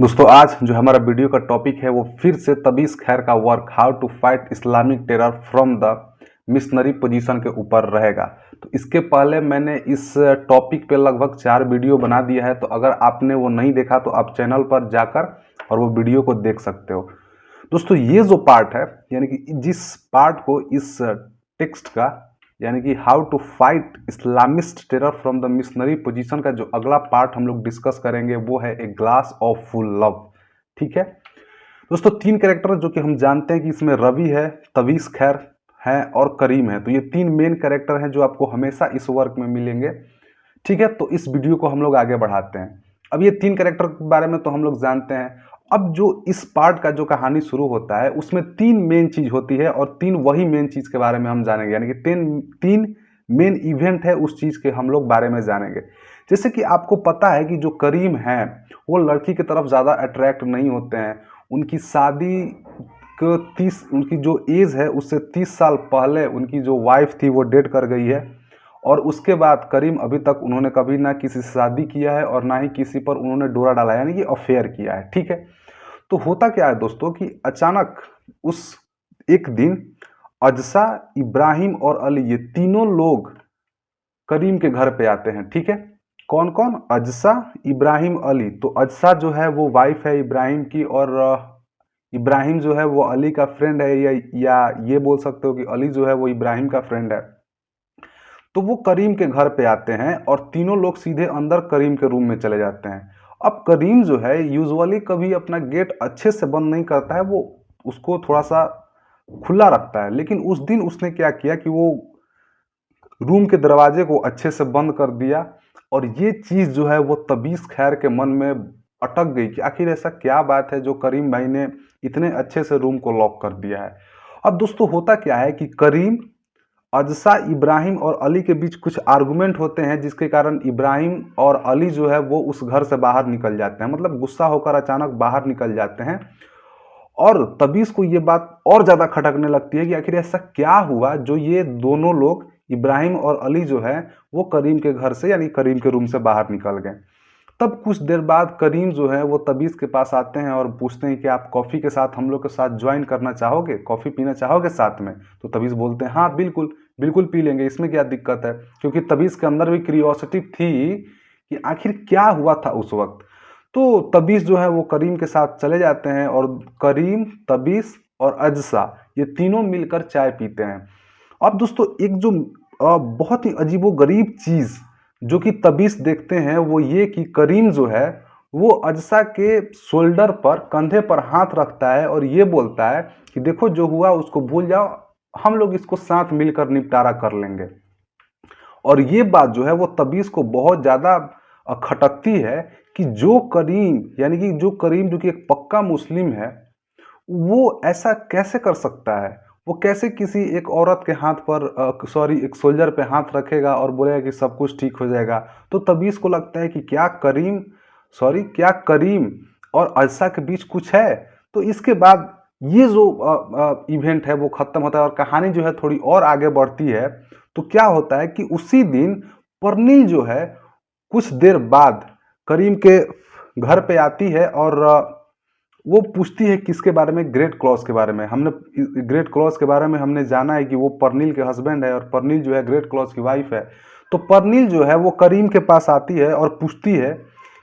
दोस्तों आज जो हमारा वीडियो का टॉपिक है वो फिर से तबीस खैर का work how to fight Islamic terror from the missionary position के ऊपर रहेगा। तो इसके पहले मैंने इस टॉपिक पे लगभग 4 वीडियो बना दिया है, तो अगर आपने वो नहीं देखा तो आप चैनल पर जाकर और वो वीडियो को देख सकते हो। दोस्तों ये जो पार्ट है, यानी कि जिस पार्ट को इस टेक्स्ट का यानी कि how to fight Islamist terror from the missionary position का जो अगला पार्ट हम लोग डिस्कस करेंगे वो है a glass of full love. ठीक है दोस्तों, 3 कैरेक्टर जो कि हम जानते हैं कि इसमें रवि है, तबीस खैर है और करीम है। तो ये 3 मेन कैरेक्टर हैं जो आपको हमेशा इस वर्क में मिलेंगे। ठीक है, तो इस वीडियो को हम लोग आगे बढ़ाते हैं। अब ये 3 कैरेक्टर के बारे में तो हम लोग जानते हैं। अब जो इस पार्ट का जो कहानी शुरू होता है उसमें 3 मेन चीज होती है और 3 वही मेन चीज के बारे में हम जानेंगे, यानी कि 3 मेन इवेंट है उस चीज के हम लोग बारे में जानेंगे। जैसे कि आपको पता है कि जो करीम है वो लड़की की तरफ ज़्यादा अट्रैक्ट नहीं होते हैं। उनकी शादी को 30 उनकी जो एज है उससे 30 साल पहले उनकी जो वाइफ थी वो डेड कर गई है, और उसके बाद करीम अभी तक उन्होंने कभी ना किसी से शादी किया है और ना ही किसी पर उन्होंने डोरा डाला, यानी कि अफेयर किया है। ठीक है, तो होता क्या है दोस्तों कि अचानक उस एक दिन अजसा, इब्राहिम और अली ये तीनों लोग करीम के घर पे आते हैं। ठीक है, कौन कौन? अजसा, इब्राहिम, अली। तो अजसा जो है वो वाइफ है इब्राहिम की, और इब्राहिम जो है वो अली का फ्रेंड है, या ये बोल सकते हो कि अली जो है वो इब्राहिम का फ्रेंड है। तो वो करीम के घर पे आते हैं और तीनों लोग सीधे अंदर करीम के रूम में चले जाते हैं। अब करीम जो है यूजुअली कभी अपना गेट अच्छे से बंद नहीं करता है, वो उसको थोड़ा सा खुला रखता है। लेकिन उस दिन उसने क्या किया कि वो रूम के दरवाजे को अच्छे से बंद कर दिया, और ये चीज़ जो है वो तबीस खैर के मन में अटक गई कि आखिर ऐसा क्या बात है जो करीम भाई ने इतने अच्छे से रूम को लॉक कर दिया है। अब दोस्तों होता क्या है कि करीम, अजसा, इब्राहिम और अली के बीच कुछ आर्गुमेंट होते हैं, जिसके कारण इब्राहिम और अली जो है वो उस घर से बाहर निकल जाते हैं, मतलब गुस्सा होकर अचानक बाहर निकल जाते हैं। और तबीस को ये बात और ज़्यादा खटकने लगती है कि आखिर ऐसा क्या हुआ जो ये दोनों लोग, इब्राहिम और अली जो है वो करीम के घर से यानी करीम के रूम से बाहर निकल गए। तब कुछ देर बाद करीम जो है वो तबीस के पास आते हैं और पूछते हैं कि आप कॉफ़ी के साथ हम लोग के साथ ज्वाइन करना चाहोगे, कॉफ़ी पीना चाहोगे साथ में? तो तबीस बोलते हैं हाँ बिल्कुल बिल्कुल पी लेंगे, इसमें क्या दिक्कत है, क्योंकि तबीस के अंदर भी क्यूरियोसिटी थी कि आखिर क्या हुआ था उस वक्त। तो तबीस जो है वो करीम के साथ चले जाते हैं और करीम, तबीस और अजसा ये तीनों मिलकर चाय पीते हैं। अब दोस्तों एक जो बहुत ही अजीबोगरीब चीज़ जो कि तबीस देखते हैं वो ये कि करीम जो है वो अजसा के शोल्डर पर, कंधे पर हाथ रखता है और ये बोलता है कि देखो जो हुआ उसको भूल जाओ, हम लोग इसको साथ मिलकर निपटारा कर लेंगे। और ये बात जो है वो तबीस को बहुत ज़्यादा खटकती है कि जो करीम, यानी कि जो करीम जो कि एक पक्का मुस्लिम है, वो ऐसा कैसे कर सकता है? वो कैसे किसी एक औरत के हाथ पर एक सोल्जर पे हाथ रखेगा और बोलेगा कि सब कुछ ठीक हो जाएगा? तो तभी इसको लगता है कि क्या करीम और अयशा के बीच कुछ है? तो इसके बाद ये जो इवेंट है वो ख़त्म होता है और कहानी जो है थोड़ी और आगे बढ़ती है। तो क्या होता है कि उसी दिन परनील जो है कुछ देर बाद करीम के घर पे आती है और वो पूछती है किसके बारे में? ग्रेट क्लॉज के बारे में। ग्रेट क्लॉज के बारे में हमने जाना है कि वो परनील के हस्बैंड है और परनील जो है ग्रेट क्लॉज की वाइफ है। तो परनील जो है वो करीम के पास आती है और पूछती है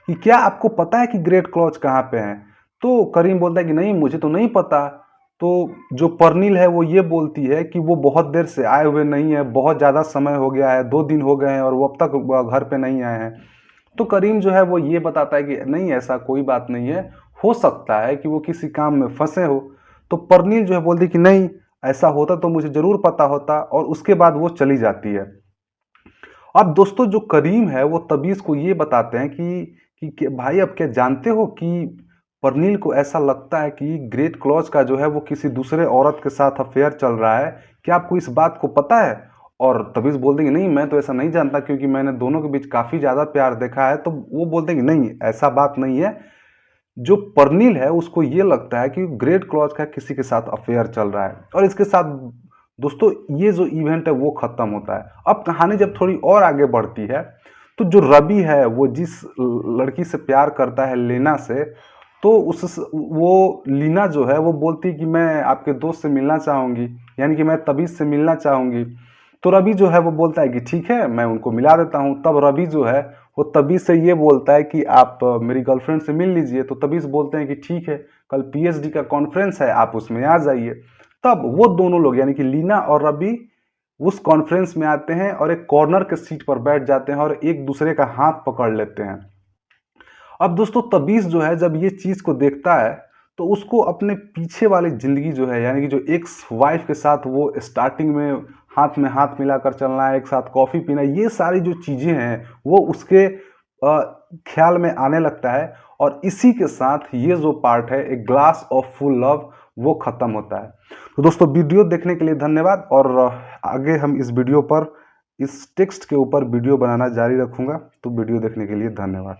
कि क्या आपको पता है कि ग्रेट क्लॉज कहाँ पे हैं? तो करीम बोलता है कि नहीं मुझे तो नहीं पता। तो जो परनील है वो ये बोलती है कि वो बहुत देर से आए हुए नहीं है, बहुत ज़्यादा समय हो गया है, 2 दिन हो गए हैं और वो अब तक घर पे नहीं आए हैं। तो करीम जो है वो ये बताता है कि नहीं ऐसा कोई बात नहीं है, हो सकता है कि वो किसी काम में फंसे हो। तो परनील जो है बोलती कि नहीं, ऐसा होता तो मुझे ज़रूर पता होता, और उसके बाद वो चली जाती है। अब दोस्तों जो करीम है वो तबीस को ये बताते हैं कि भाई अब क्या जानते हो कि परनील को ऐसा लगता है कि ग्रेट क्लॉज का जो है वो किसी दूसरे औरत के साथ अफेयर चल रहा है, क्या आपको इस बात को पता है? और तबीस बोलते कि नहीं मैं तो ऐसा नहीं जानता क्योंकि मैंने दोनों के बीच काफ़ी ज़्यादा प्यार देखा है। तो वो बोलते कि नहीं ऐसा बात नहीं है, जो परनील है उसको ये लगता है कि ग्रेट क्लॉज का किसी के साथ अफेयर चल रहा है। और इसके साथ दोस्तों ये जो इवेंट है वो ख़त्म होता है। अब कहानी जब थोड़ी और आगे बढ़ती है तो जो रवि है वो जिस लड़की से प्यार करता है, लेना से, तो उस वो लीना जो है वो बोलती कि मैं आपके दोस्त से मिलना चाहूँगी, यानी कि मैं तबीज़ से मिलना चाहूँगी। तो रवि जो है वो बोलता है कि ठीक है, मैं उनको मिला देता हूँ। तब रवि जो है वो तबीज़ से ये बोलता है कि आप मेरी गर्लफ्रेंड से मिल लीजिए। तो तबीज़ बोलते हैं कि ठीक है, कल पीएचडी का कॉन्फ्रेंस है, आप उसमें आ जाइए। तब वो दोनों लोग यानी कि लीना और रवि उस कॉन्फ्रेंस में आते हैं और एक कॉर्नर के सीट पर बैठ जाते हैं और एक दूसरे का हाथ पकड़ लेते हैं। अब दोस्तों तबीस जो है जब ये चीज़ को देखता है तो उसको अपने पीछे वाली ज़िंदगी जो है यानी कि जो एक्स वाइफ के साथ वो स्टार्टिंग में हाथ मिलाकर चलना, एक साथ कॉफ़ी पीना, ये सारी जो चीज़ें हैं वो उसके ख्याल में आने लगता है। और इसी के साथ ये जो पार्ट है, a glass of full love, वो ख़त्म होता है। तो दोस्तों वीडियो देखने के लिए धन्यवाद, और आगे हम इस वीडियो पर इस टेक्स्ट के ऊपर वीडियो बनाना जारी रखूँगा। तो वीडियो देखने के लिए धन्यवाद।